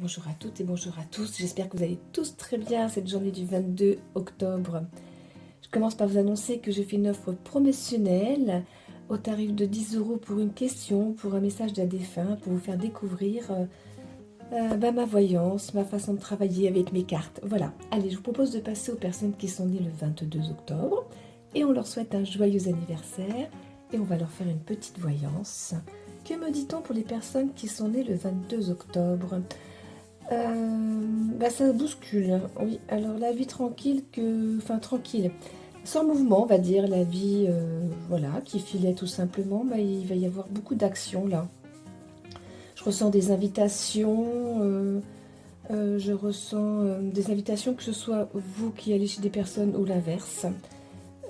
Bonjour à toutes et bonjour à tous, j'espère que vous allez tous très bien cette journée du 22 octobre. Je commence par vous annoncer que j'ai fait une offre promotionnelle au tarif de 10 € pour une question, pour un message d'un défunt, pour vous faire découvrir ma voyance, ma façon de travailler avec mes cartes. Voilà, allez, je vous propose de passer aux personnes qui sont nées le 22 octobre et on leur souhaite un joyeux anniversaire et on va leur faire une petite voyance. Que me dit-on pour les personnes qui sont nées le 22 octobre ? Ça bouscule, oui. Alors la vie tranquille, tranquille, sans mouvement, on va dire, la vie, voilà, qui filait tout simplement, il va y avoir beaucoup d'actions là. Je ressens des invitations, je ressens des invitations, que ce soit vous qui allez chez des personnes ou l'inverse.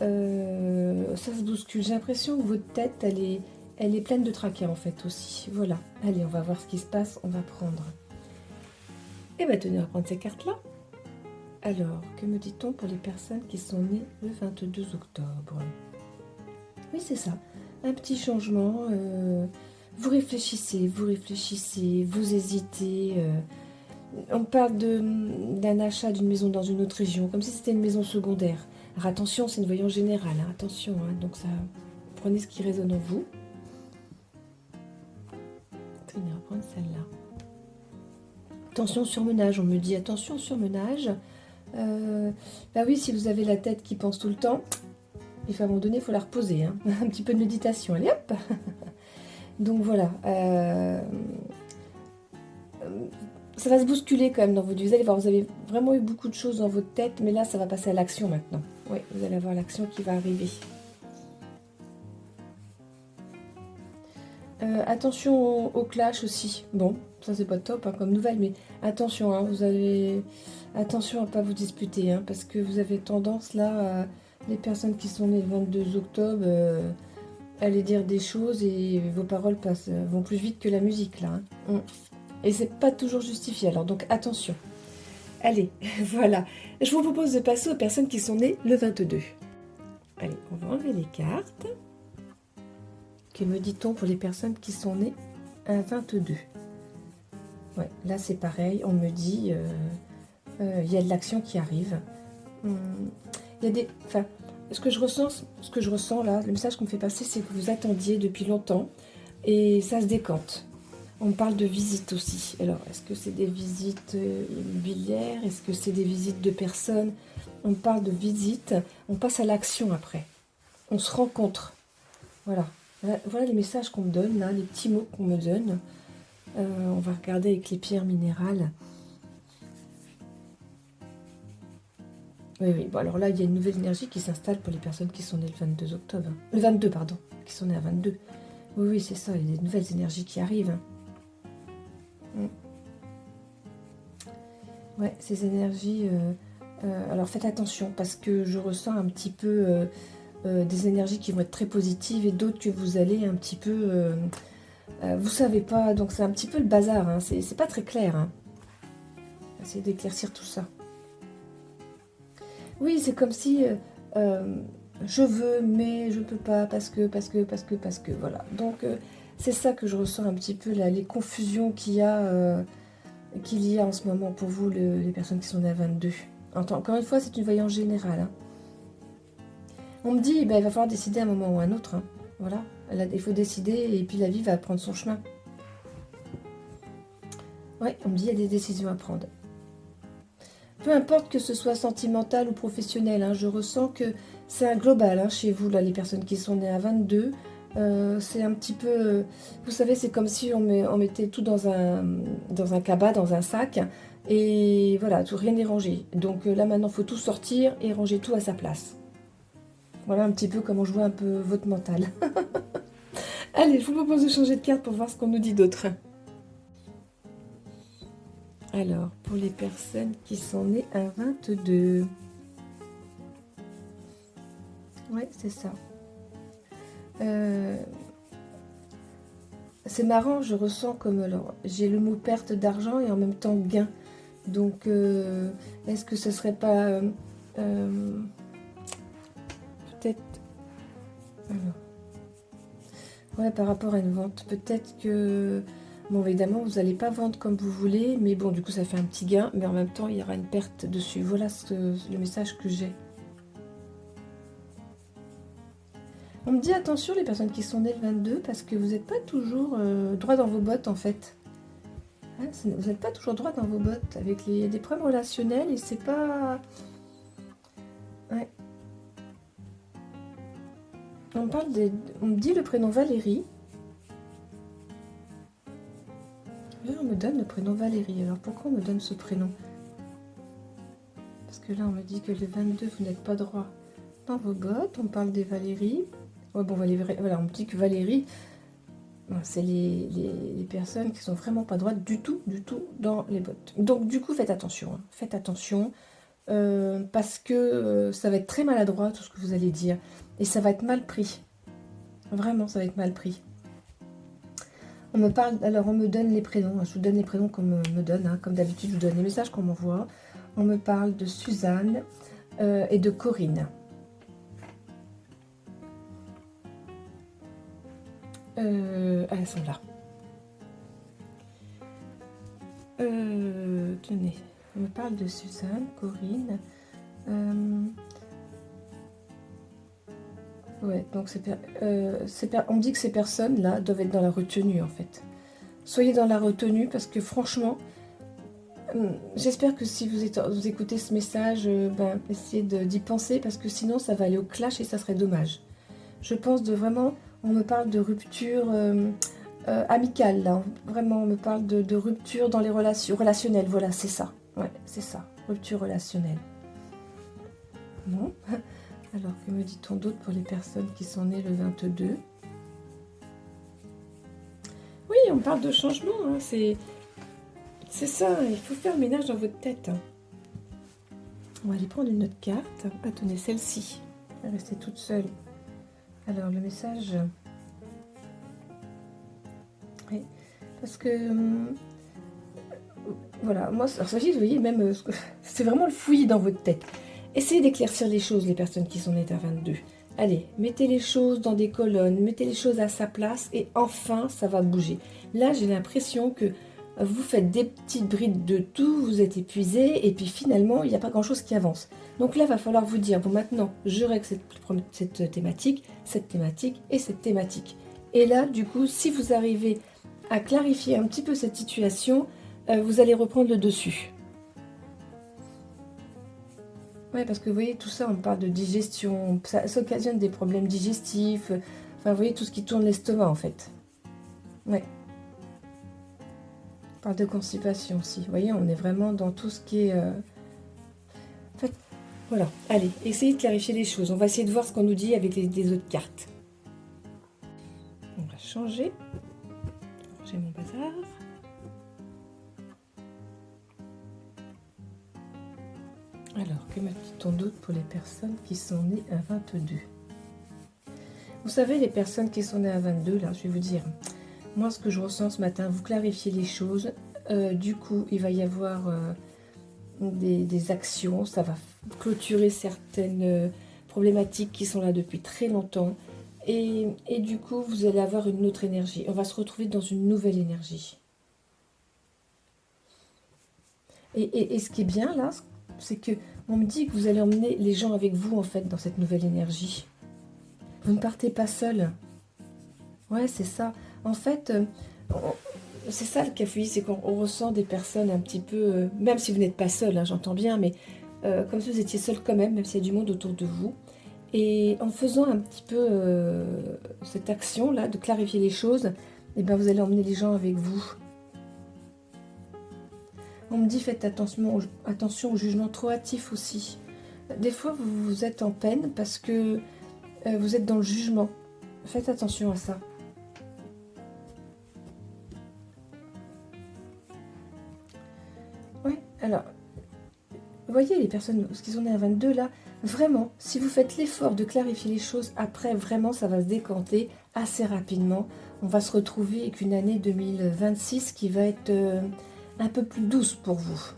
Ça se bouscule, j'ai l'impression que votre tête, elle est pleine de tracas en fait aussi. Voilà, allez, on va voir ce qui se passe, on va prendre. Et bien, tenez, on va prendre ces cartes-là. Alors, que me dit-on pour les personnes qui sont nées le 22 octobre? Oui, c'est ça. Un petit changement. Vous réfléchissez, vous hésitez. On parle d'un achat d'une maison dans une autre région, comme si c'était une maison secondaire. Alors attention, c'est une voyance générale, hein, attention. Hein, donc ça, prenez ce qui résonne en vous. Tenez, on va prendre celle-là. Attention surmenage, on me dit attention surmenage. Bah oui, si vous avez la tête qui pense tout le temps, il faut à un moment donné, il faut la reposer. Hein. Un petit peu de méditation, allez hop. Donc voilà. Ça va se bousculer quand même dans votre vie. Vous allez voir, vous avez vraiment eu beaucoup de choses dans votre tête, mais là, ça va passer à l'action maintenant. Oui, vous allez avoir l'action qui va arriver. Attention au clash aussi. Bon, ça c'est pas top hein, comme nouvelle, mais attention, hein, vous avez attention à pas vous disputer, hein, parce que vous avez tendance là, les personnes qui sont nées le 22 octobre, à aller dire des choses et vos paroles vont plus vite que la musique là. Hein. Et c'est pas toujours justifié, alors donc attention. Allez, voilà. Je vous propose de passer aux personnes qui sont nées le 22. Allez, on va enlever les cartes. Que me dit-on pour les personnes qui sont nées un 22? Ouais, là c'est pareil, on me dit il y a de l'action qui arrive. Il y a des. Enfin, ce que je ressens là, le message qu'on me fait passer, c'est que vous attendiez depuis longtemps et ça se décante. On parle de visites aussi. Alors, est-ce que c'est des visites immobilières? Est-ce que c'est des visites de personnes? On parle de visites. On passe à l'action après. On se rencontre. Voilà. Voilà les messages qu'on me donne, là, les petits mots qu'on me donne. On va regarder avec les pierres minérales. Oui, oui. Bon, alors là, il y a une nouvelle énergie qui s'installe pour les personnes qui sont nées le 22 octobre. Le 22, pardon. Qui sont nées à 22. Oui, oui, c'est ça. Il y a des nouvelles énergies qui arrivent. Ouais, ces énergies... alors faites attention parce que je ressens un petit peu des énergies qui vont être très positives et d'autres que vous allez un petit peu... vous savez pas, donc c'est un petit peu le bazar, hein, c'est pas très clair. Hein. Essayez d'éclaircir tout ça. Oui, c'est comme si je veux, mais je peux pas parce que, voilà. Donc c'est ça que je ressens un petit peu, là, les confusions qu'il y a en ce moment pour vous, les personnes qui sont nées à 22. Encore une fois, c'est une voyance générale. Hein. On me dit, ben, il va falloir décider à un moment ou à un autre. Hein. Voilà, il faut décider et puis la vie va prendre son chemin. Ouais, on me dit, il y a des décisions à prendre. Peu importe que ce soit sentimental ou professionnel, hein, je ressens que c'est un global hein, chez vous, là, les personnes qui sont nées à 22. C'est un petit peu... vous savez, c'est comme si on mettait tout dans un cabas, dans un sac. Et voilà, tout, rien n'est rangé. Donc là, maintenant, il faut tout sortir et ranger tout à sa place. Voilà un petit peu comment je vois un peu votre mental. Allez, je vous propose de changer de carte pour voir ce qu'on nous dit d'autre. Alors, pour les personnes qui sont nées à 22. Ouais, c'est ça. C'est marrant, je ressens comme... Alors, j'ai le mot perte d'argent et en même temps gain. Donc, est-ce que ce serait pas... peut-être... Alors, ouais, par rapport à une vente. Peut-être que Bon, évidemment, vous n'allez pas vendre comme vous voulez, mais bon, du coup, ça fait un petit gain, mais en même temps, il y aura une perte dessus. Voilà le message que j'ai. On me dit attention les personnes qui sont nées le 22 parce que vous n'êtes pas toujours droit dans vos bottes en fait. Hein, vous n'êtes pas toujours droit dans vos bottes avec des problèmes relationnels et c'est pas... Ouais. On me dit le prénom Valérie. Oui, on me donne le prénom Valérie. Alors pourquoi on me donne ce prénom? Parce que là on me dit que le 22 vous n'êtes pas droit dans vos bottes. On parle des Valérie. Ouais, bon, voilà, on me dit que Valérie, c'est les personnes qui sont vraiment pas droites du tout dans les bottes. Donc du coup, faites attention. Hein. Faites attention parce que ça va être très maladroit tout ce que vous allez dire. Et ça va être mal pris. Vraiment, ça va être mal pris. On me parle, alors on me donne les prénoms. Je vous donne les prénoms qu'on me donne. Hein. Comme d'habitude, je vous donne les messages qu'on m'envoie. On me parle de Suzanne et de Corinne. Elles sont là. Tenez, on me parle de Suzanne, Corinne. Ouais, donc on me dit que ces personnes-là doivent être dans la retenue en fait. Soyez dans la retenue parce que franchement, j'espère que si vous écoutez ce message, essayez d'y penser parce que sinon ça va aller au clash et ça serait dommage. Je pense vraiment, on me parle de rupture amicale là, vraiment on me parle de rupture dans les relations relationnelles, voilà c'est ça, ouais c'est ça, rupture relationnelle. Bon, alors que me dit-on d'autre pour les personnes qui sont nées le 22? Oui, on parle de changement, hein, c'est ça, il faut faire le ménage dans votre tête. Hein. On va aller prendre une autre carte. Ah, tenez, celle-ci. Elle est restée toute seule. Alors, le message... Oui, parce que... voilà, moi, alors, ça, vous voyez, même... c'est vraiment le fouillis dans votre tête. Essayez d'éclaircir les choses, les personnes qui sont nées à 22. Allez, mettez les choses dans des colonnes, mettez les choses à sa place et enfin, ça va bouger. Là, j'ai l'impression que vous faites des petites brides de tout, vous êtes épuisé et puis finalement, il n'y a pas grand-chose qui avance. Donc là, il va falloir vous dire, bon maintenant, je règle cette thématique et cette thématique. Et là, du coup, si vous arrivez à clarifier un petit peu cette situation, vous allez reprendre le dessus. Oui, parce que vous voyez, tout ça, on parle de digestion, ça occasionne des problèmes digestifs, enfin, vous voyez, tout ce qui tourne l'estomac, en fait. Ouais. On parle de constipation aussi. Vous voyez, on est vraiment dans tout ce qui est... En fait, voilà. Allez, essayez de clarifier les choses. On va essayer de voir ce qu'on nous dit avec les autres cartes. On va changer. J'ai mon bazar. Alors, que me dit-on d'autre pour les personnes qui sont nées à 22? Vous savez, les personnes qui sont nées à 22, là, je vais vous dire, moi, ce que je ressens ce matin, vous clarifiez les choses. Du coup, il va y avoir des actions. Ça va clôturer certaines problématiques qui sont là depuis très longtemps. Et du coup, vous allez avoir une autre énergie. On va se retrouver dans une nouvelle énergie. Et ce qui est bien, là, c'est que on me dit que vous allez emmener les gens avec vous, en fait, dans cette nouvelle énergie. Vous ne partez pas seul. Ouais, c'est ça. En fait, c'est ça le cafouillis, c'est qu'on ressent des personnes un petit peu... même si vous n'êtes pas seul, hein, j'entends bien, mais comme si vous étiez seul quand même s'il y a du monde autour de vous. Et en faisant un petit peu cette action-là, de clarifier les choses, eh ben, vous allez emmener les gens avec vous. On me dit faites attention au jugement trop hâtif aussi. Des fois, vous êtes en peine parce que vous êtes dans le jugement. Faites attention à ça. Oui, alors, vous voyez les personnes qui sont nées à 22 là, vraiment, si vous faites l'effort de clarifier les choses, après, vraiment, ça va se décanter assez rapidement. On va se retrouver avec une année 2026 qui va être... un peu plus douce pour vous.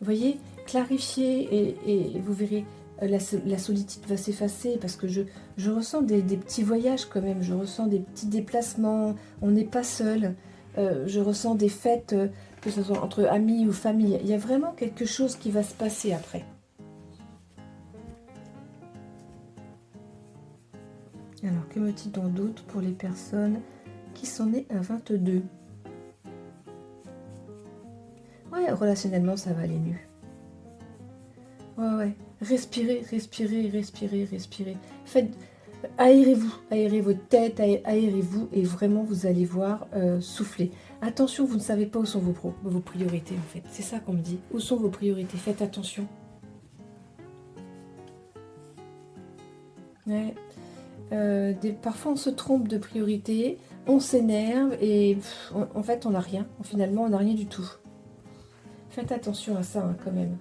Vous voyez, clarifier et vous verrez, la solitude va s'effacer parce que je ressens des petits voyages quand même, je ressens des petits déplacements, on n'est pas seul. Je ressens des fêtes, que ce soit entre amis ou famille. Il y a vraiment quelque chose qui va se passer après. Alors, que me dit-on d'autre pour les personnes qui sont nées à 22? Ouais, relationnellement, ça va aller mieux. Ouais. Respirez, respirez, respirez, respirez. Faites, aérez-vous, aérez votre tête, aérez-vous, et vraiment, vous allez voir souffler. Attention, vous ne savez pas où sont vos priorités, en fait. C'est ça qu'on me dit. Où sont vos priorités? Faites attention. Ouais. Parfois, on se trompe de priorité, on s'énerve, et en fait, on n'a rien. Finalement, on n'a rien du tout. Faites attention à ça, hein, quand même.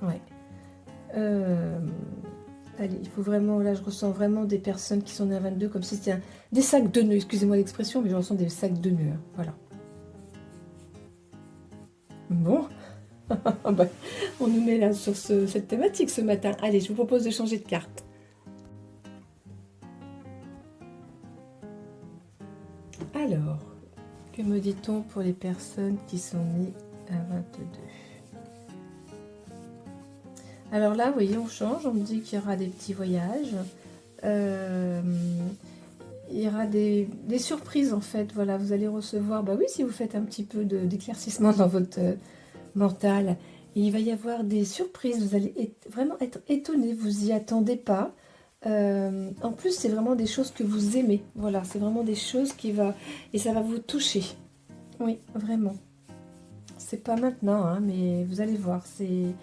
Ouais. Allez, il faut vraiment, là je ressens vraiment des personnes qui sont nées à 22 comme si c'était des sacs de nœuds, excusez-moi l'expression, mais je ressens des sacs de nœuds, hein, voilà. Bon, bah, on nous met là sur cette thématique ce matin. Allez, je vous propose de changer de carte. Alors, que me dit-on pour les personnes qui sont nées à 22? Alors là, vous voyez, on change, on me dit qu'il y aura des petits voyages, il y aura des surprises en fait, voilà, vous allez recevoir, bah oui, si vous faites un petit peu d'éclaircissement dans votre mental, il va y avoir des surprises, vous allez vraiment être étonné, vous y attendez pas. En plus, c'est vraiment des choses que vous aimez, voilà, c'est vraiment des choses et ça va vous toucher, oui, vraiment. C'est pas maintenant, hein, mais vous allez voir, c'est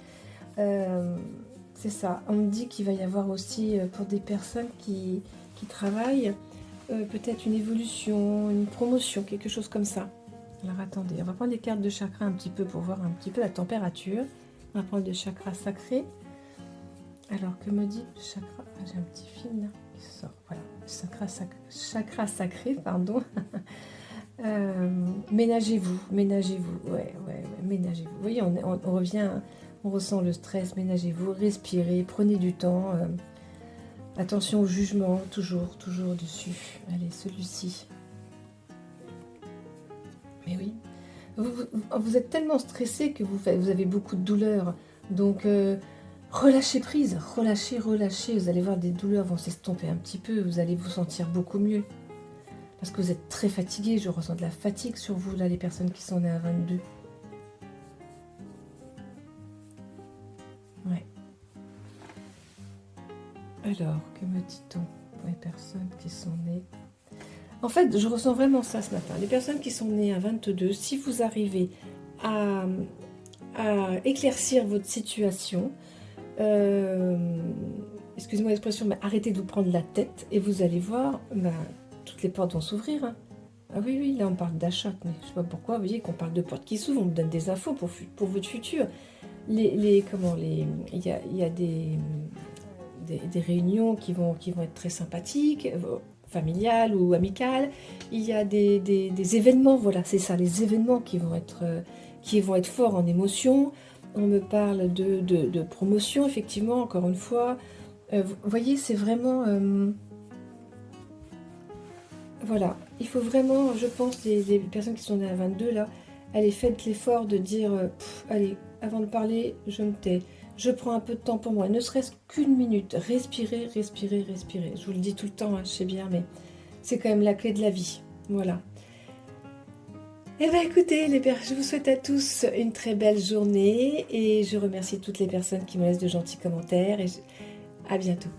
ça. On me dit qu'il va y avoir aussi, pour des personnes qui travaillent, peut-être une évolution, une promotion, quelque chose comme ça. Alors attendez, on va prendre les cartes de chakra un petit peu pour voir un petit peu la température. On va prendre le chakra sacré. Alors, que me dit le chakra? J'ai un petit film là qui sort. Voilà, chakra sacré, pardon. Ménagez-vous, ménagez-vous. Ouais, ménagez-vous. Vous voyez, on revient... On ressent le stress, ménagez-vous, respirez, prenez du temps. Attention au jugement, toujours dessus. Allez, celui-ci. Mais oui. Vous êtes tellement stressé que vous avez beaucoup de douleurs. Donc, relâchez prise, relâchez. Vous allez voir, des douleurs vont s'estomper un petit peu. Vous allez vous sentir beaucoup mieux. Parce que vous êtes très fatigué. Je ressens de la fatigue sur vous, là, les personnes qui sont nées à 22. Ouais. Alors, que me dit-on pour les personnes qui sont nées... En fait, je ressens vraiment ça ce matin. Les personnes qui sont nées à 22, si vous arrivez à éclaircir votre situation, excusez-moi l'expression, mais arrêtez de vous prendre la tête et vous allez voir, toutes les portes vont s'ouvrir. Hein. Ah oui, là on parle d'achat, mais je ne sais pas pourquoi, vous voyez qu'on parle de portes qui s'ouvrent, on me donne des infos pour votre futur. Il y a des réunions qui vont être très sympathiques, familiales ou amicales. Il y a des événements, voilà, c'est ça, les événements qui vont être forts en émotion. On me parle de promotion, effectivement, encore une fois. Vous voyez, c'est vraiment... voilà, il faut vraiment, je pense, les personnes qui sont nées à 22, là, allez, faites l'effort de dire, allez, avant de parler, je me tais. Je prends un peu de temps pour moi, ne serait-ce qu'une minute. Respirez. Je vous le dis tout le temps, hein, je sais bien, mais c'est quand même la clé de la vie. Voilà. Eh bien, écoutez, je vous souhaite à tous une très belle journée et je remercie toutes les personnes qui me laissent de gentils commentaires et à bientôt.